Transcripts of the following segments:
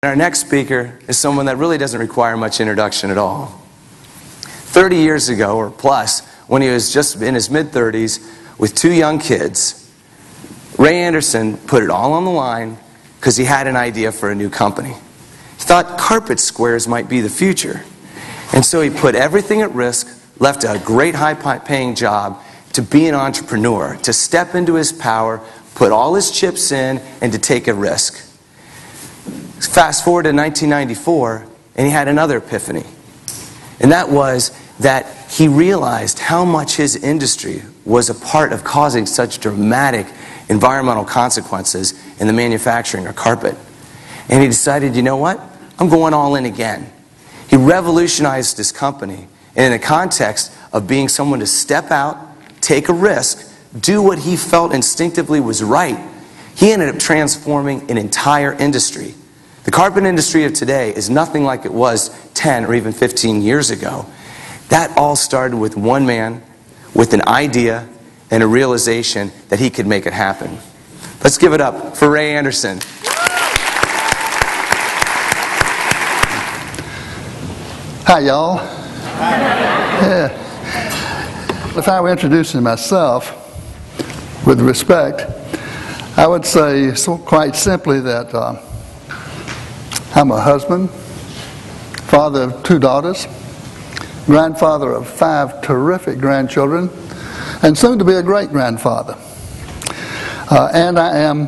Our next speaker is someone that really doesn't require much introduction at all. 30 years ago, or plus, when he was just in his mid-30s with 2 young kids, Ray Anderson put it all on the line because he had an idea for a new company. He thought carpet squares might be the future. And so he put everything at risk, left a great high-paying job to be an entrepreneur, to step into his power, put all his chips in, and to take a risk. Fast forward to 1994, and he had another epiphany. And that was that he realized how much his industry was a part of causing such dramatic environmental consequences in the manufacturing of carpet. And he decided, you know what? I'm going all in again. He revolutionized his company, and in the context of being someone to step out, take a risk, do what he felt instinctively was right, he ended up transforming an entire industry. The carpet industry of today is nothing like it was 10 or even 15 years ago. That all started with one man, with an idea and a realization that he could make it happen. Let's give it up for Ray Anderson. Hi, y'all. Yeah. If I were introducing myself with respect, I would say quite simply that I'm a husband, father of 2 daughters, grandfather of 5 terrific grandchildren, and soon to be a great-grandfather. And I am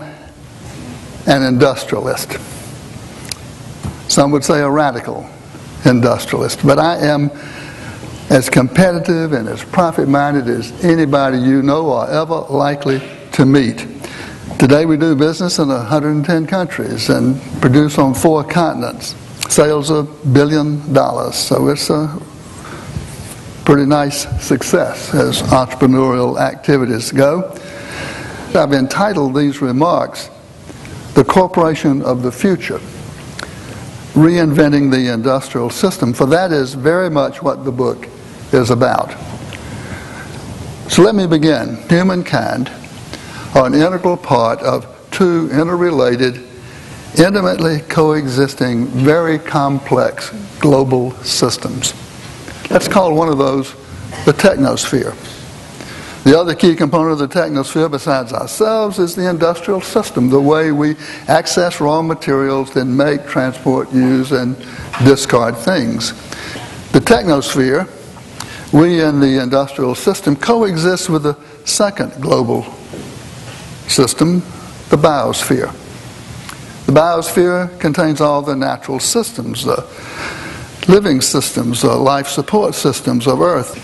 an industrialist. Some would say a radical industrialist, but I am as competitive and as profit-minded as anybody you know or ever likely to meet. Today we do business in 110 countries and produce on 4 continents. Sales of $1 billion, so it's a pretty nice success as entrepreneurial activities go. I've entitled these remarks, "The Corporation of the Future, Reinventing the Industrial System," for that is very much what the book is about. So let me begin. Humankind are an integral part of 2 interrelated, intimately coexisting, very complex global systems. Let's call one of those the technosphere. The other key component of the technosphere, besides ourselves, is the industrial system, the way we access raw materials, then make, transport, use, and discard things. The technosphere, we in the industrial system, coexist with the second global system, the biosphere. The biosphere contains all the natural systems, the living systems, the life support systems of Earth.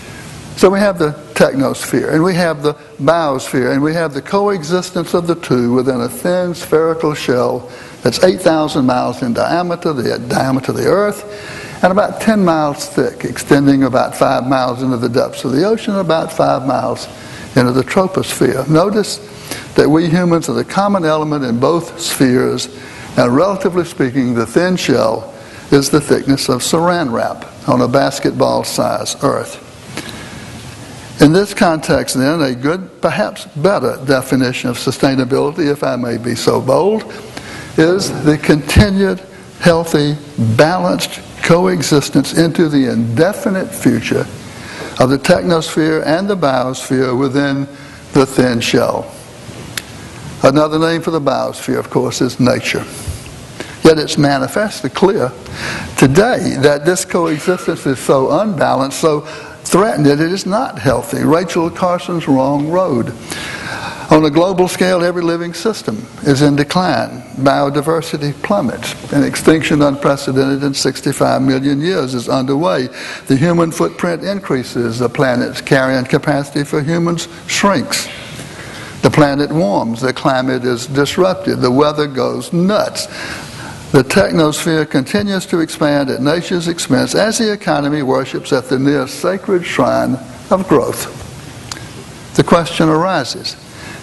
So we have the technosphere, and we have the biosphere, and we have the coexistence of the 2 within a thin spherical shell that's 8,000 miles in diameter, the diameter of the Earth, and about 10 miles thick, extending about 5 miles into the depths of the ocean, about 5 miles into the troposphere. Notice that we humans are the common element in both spheres, and relatively speaking, the thin shell is the thickness of saran wrap on a basketball-sized Earth. In this context, then, a good, perhaps better definition of sustainability, if I may be so bold, is the continued, healthy, balanced coexistence into the indefinite future of the technosphere and the biosphere within the thin shell. Another name for the biosphere, of course, is nature. Yet it's manifestly clear today that this coexistence is so unbalanced, so threatened that it is not healthy. Rachel Carson's Wrong Road. On a global scale, every living system is in decline. Biodiversity plummets. An extinction unprecedented in 65 million years is underway. The human footprint increases. The planet's carrying capacity for humans shrinks. The planet warms. The climate is disrupted. The weather goes nuts. The technosphere continues to expand at nature's expense as the economy worships at the near sacred shrine of growth. The question arises,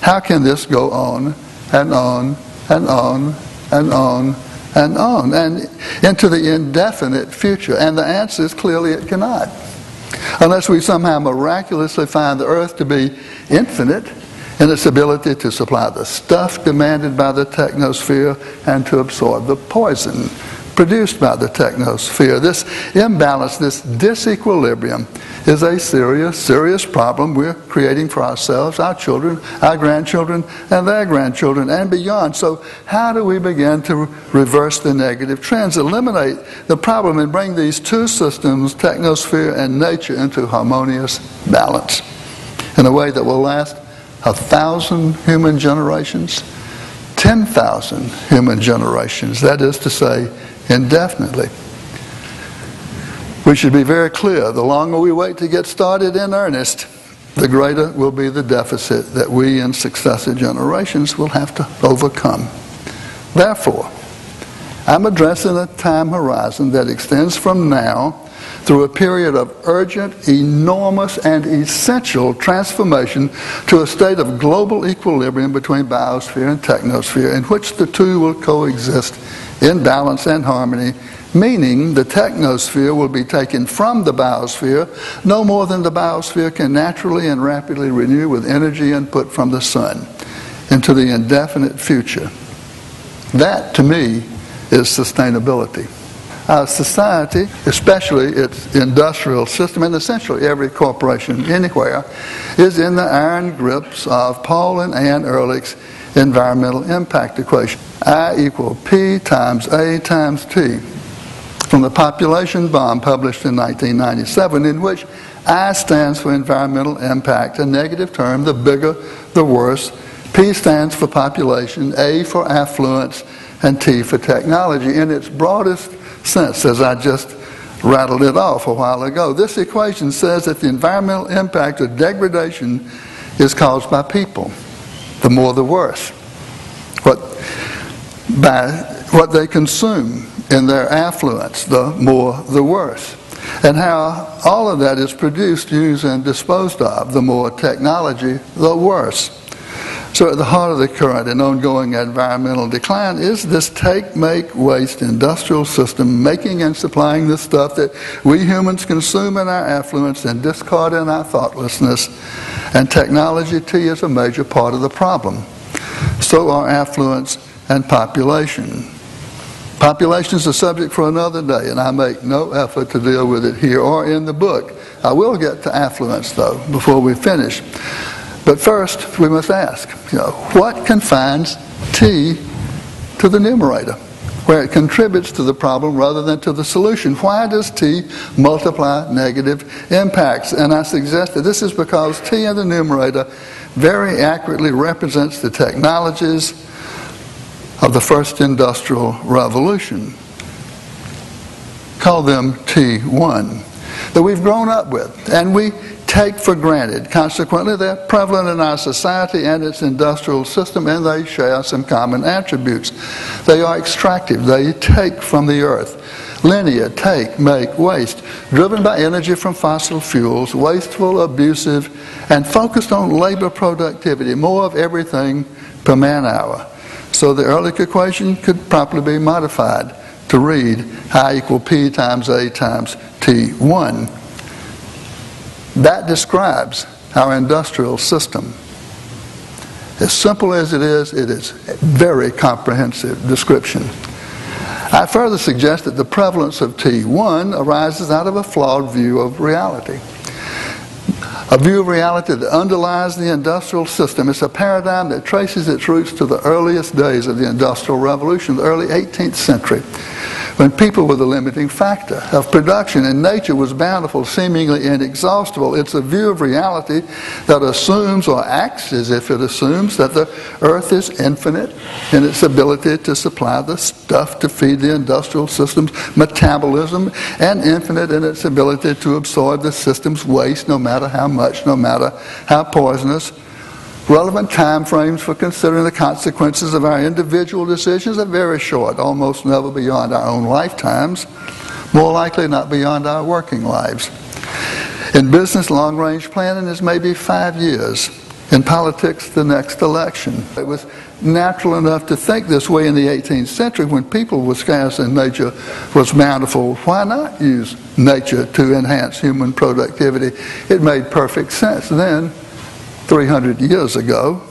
how can this go on and on and on and on and on and into the indefinite future? And the answer is clearly it cannot. Unless we somehow miraculously find the earth to be infinite in its ability to supply the stuff demanded by the technosphere and to absorb the poison produced by the technosphere. This imbalance, this disequilibrium, is a serious, serious problem we're creating for ourselves, our children, our grandchildren, and their grandchildren, and beyond. So how do we begin to reverse the negative trends, eliminate the problem, and bring these two systems, technosphere and nature, into harmonious balance in a way that will last 1,000 human generations, 10,000 human generations, that is to say, indefinitely? We should be very clear, the longer we wait to get started in earnest, the greater will be the deficit that we in successive generations will have to overcome. Therefore, I'm addressing a time horizon that extends from now through a period of urgent, enormous, and essential transformation to a state of global equilibrium between biosphere and technosphere, in which the two will coexist in balance and harmony, meaning the technosphere will be taken from the biosphere no more than the biosphere can naturally and rapidly renew with energy input from the sun into the indefinite future. That, to me, is sustainability. Our society, especially its industrial system, and essentially every corporation anywhere, is in the iron grips of Paul and Ann Ehrlich's environmental impact equation. I equal P times A times T, from the population bomb published in 1997, in which I stands for environmental impact, a negative term, the bigger, the worse. P stands for population, A for affluence, and T for technology. In its broadest sense, as I just rattled it off a while ago, this equation says that the environmental impact of degradation is caused by people. The more the worse. By what they consume in their affluence, the more the worse. And how all of that is produced, used, and disposed of, the more technology, the worse. So at the heart of the current and ongoing environmental decline is this take, make, waste industrial system, making and supplying the stuff that we humans consume in our affluence and discard in our thoughtlessness. And technology, T, is a major part of the problem. So are affluence and population. Population is a subject for another day, and I make no effort to deal with it here or in the book. I will get to affluence, though, before we finish. But first, we must ask, what confines T to the numerator, where it contributes to the problem rather than to the solution? Why does T multiply negative impacts? And I suggest that this is because T in the numerator very accurately represents the technologies of the first industrial revolution. Call them T1, that we've grown up with and we take for granted. Consequently, they're prevalent in our society and its industrial system, and they share some common attributes. They are extractive. They take from the earth. Linear, take, make, waste, driven by energy from fossil fuels, wasteful, abusive, and focused on labor productivity, more of everything per man hour. So the Ehrlich equation could properly be modified to read I equal P times A times T1. That describes our industrial system. As simple as it is a very comprehensive description. I further suggest that the prevalence of T1 arises out of a flawed view of reality. A view of reality that underlies the industrial system. It's a paradigm that traces its roots to the earliest days of the Industrial Revolution, the early 18th century, when people were the limiting factor of production and nature was bountiful, seemingly inexhaustible. It's a view of reality that assumes or acts as if it assumes that the earth is infinite in its ability to supply the stuff to feed the industrial system's metabolism, and infinite in its ability to absorb the system's waste, no matter how much, no matter how poisonous. Relevant time frames for considering the consequences of our individual decisions are very short, almost never beyond our own lifetimes, more likely not beyond our working lives. In business, long-range planning is maybe 5 years. In politics, the next election. It was natural enough to think this way in the 18th century when people were scarce and nature was bountiful. Why not use nature to enhance human productivity? It made perfect sense then. 300 years ago,